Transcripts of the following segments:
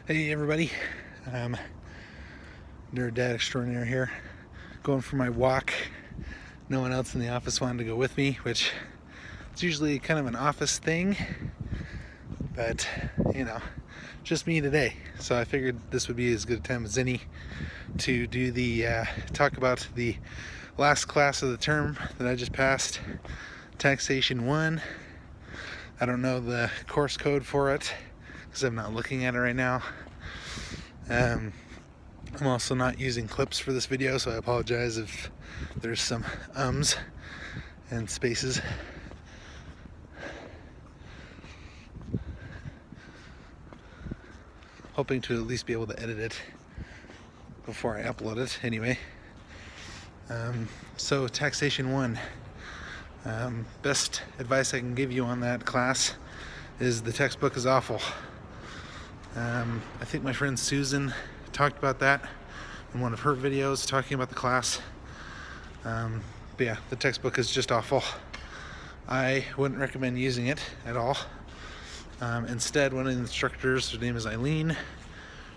Hey everybody, nerd dad extraordinaire here, going for my walk. No one else in the office wanted to go with me, which it's usually kind of an office thing, but you know, just me today. So I figured this would be as good a time as any to do the talk about the last class of the term that I just passed, Taxation 1. I don't know the course code for it because I'm not looking at it right now. I'm also not using clips for this video, so I apologize if there's some ums and spaces. Hoping to at least be able to edit it before I upload it anyway. So Taxation 1. Best advice I can give you on that class is the textbook is awful. I think my friend Susan talked about that in one of her videos talking about the class. But yeah, the textbook is just awful. I wouldn't recommend using it at all. Instead, one of the instructors, her name is Eileen,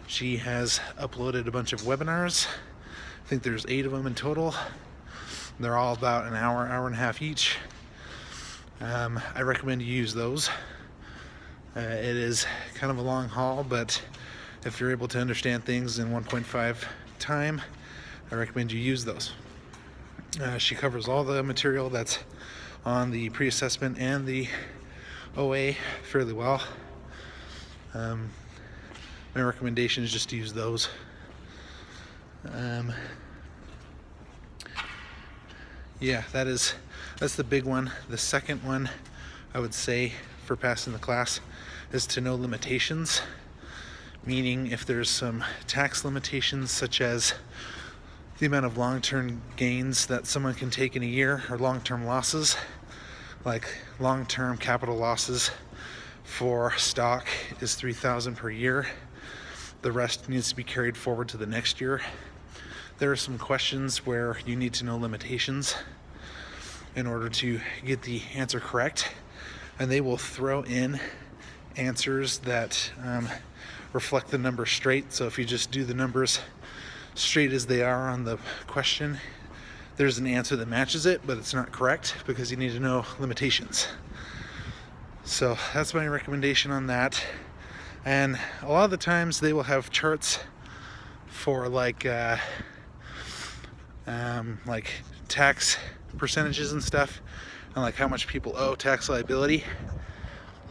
she has uploaded a bunch of webinars. I think there's 8 of them in total. They're all about an hour, hour and a half each. I recommend you use those. It is kind of a long haul, but if you're able to understand things in 1.5 time, I recommend you use those. She covers all the material that's on the pre-assessment and the OA fairly well. My recommendation is just to use those. Yeah, that's the big one. The second one I would say for passing the class is to know limitations, meaning if there's some tax limitations such as the amount of long-term gains that someone can take in a year, or long-term losses, like long-term capital losses for stock is $3,000 per year. The rest needs to be carried forward to the next year. There are some questions where you need to know limitations in order to get the answer correct, and they will throw in answers that reflect the numbers straight. So if you just do the numbers straight as they are on the question, there's an answer that matches it, but it's not correct because you need to know limitations. So that's my recommendation on that. And a lot of the times they will have charts for like tax percentages and stuff, and like how much people owe tax liability,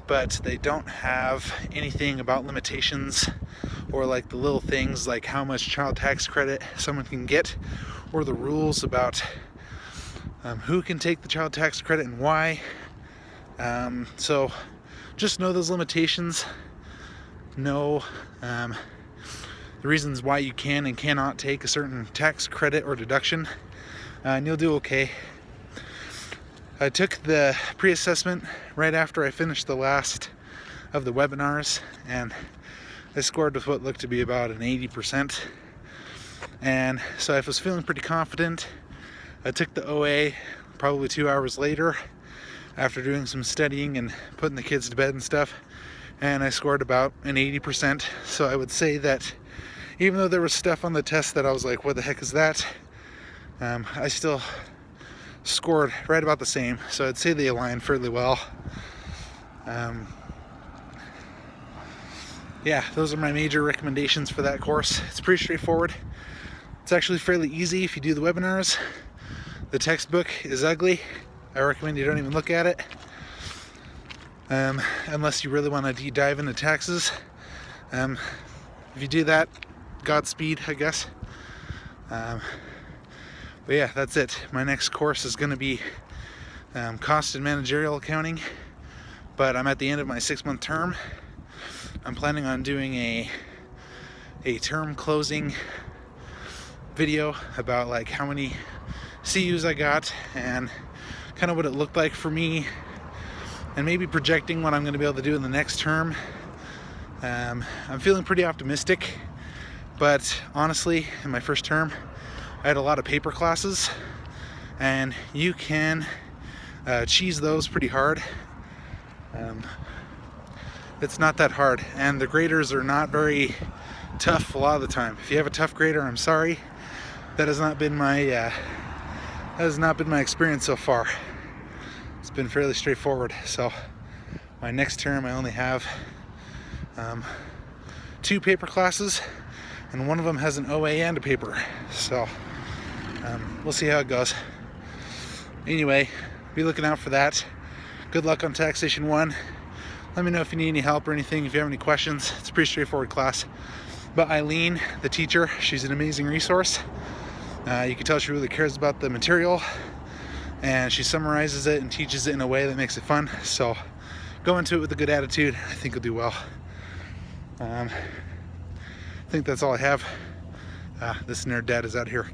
but they don't have anything about limitations or like the little things like how much child tax credit someone can get, or the rules about who can take the child tax credit and why. So just know those limitations, know the reasons why you can and cannot take a certain tax credit or deduction, and you'll do okay. I took the pre-assessment right after I finished the last of the webinars, and I scored with what looked to be about an 80%. And so I was feeling pretty confident. I took the OA probably 2 hours later after doing some studying and putting the kids to bed and stuff, and I scored about an 80%. So I would say that even though there was stuff on the test that I was like, what the heck is that? I still scored right about the same. So I'd say they align fairly well. Yeah, those are my major recommendations for that course. It's pretty straightforward. It's actually fairly easy if you do the webinars. The textbook is ugly. I recommend you don't even look at it. Unless you really want to deep dive into taxes. If you do that, Godspeed, I guess. But yeah, that's it. My next course is going to be cost and managerial accounting, but I'm at the end of my 6-month term. I'm planning on doing a term closing video about like how many CUs I got and kind of what it looked like for me, and maybe projecting what I'm going to be able to do in the next term. I'm feeling pretty optimistic, but honestly, in my first term, I had a lot of paper classes, and you can cheese those pretty hard. It's not that hard, and the graders are not very tough a lot of the time. If you have a tough grader, I'm sorry. That has not been my experience so far. It's been fairly straightforward. So my next term I only have 2 paper classes, and one of them has an OA and a paper. So we'll see how it goes. Anyway, be looking out for that. Good luck on Taxation 1. Let me know if you need any help or anything, if you have any questions. It's a pretty straightforward class. But Eileen, the teacher, she's an amazing resource. You can tell she really cares about the material, and she summarizes it and teaches it in a way that makes it fun. So go into it with a good attitude. I think you'll do well. I think that's all I have. This nerd dad is out here.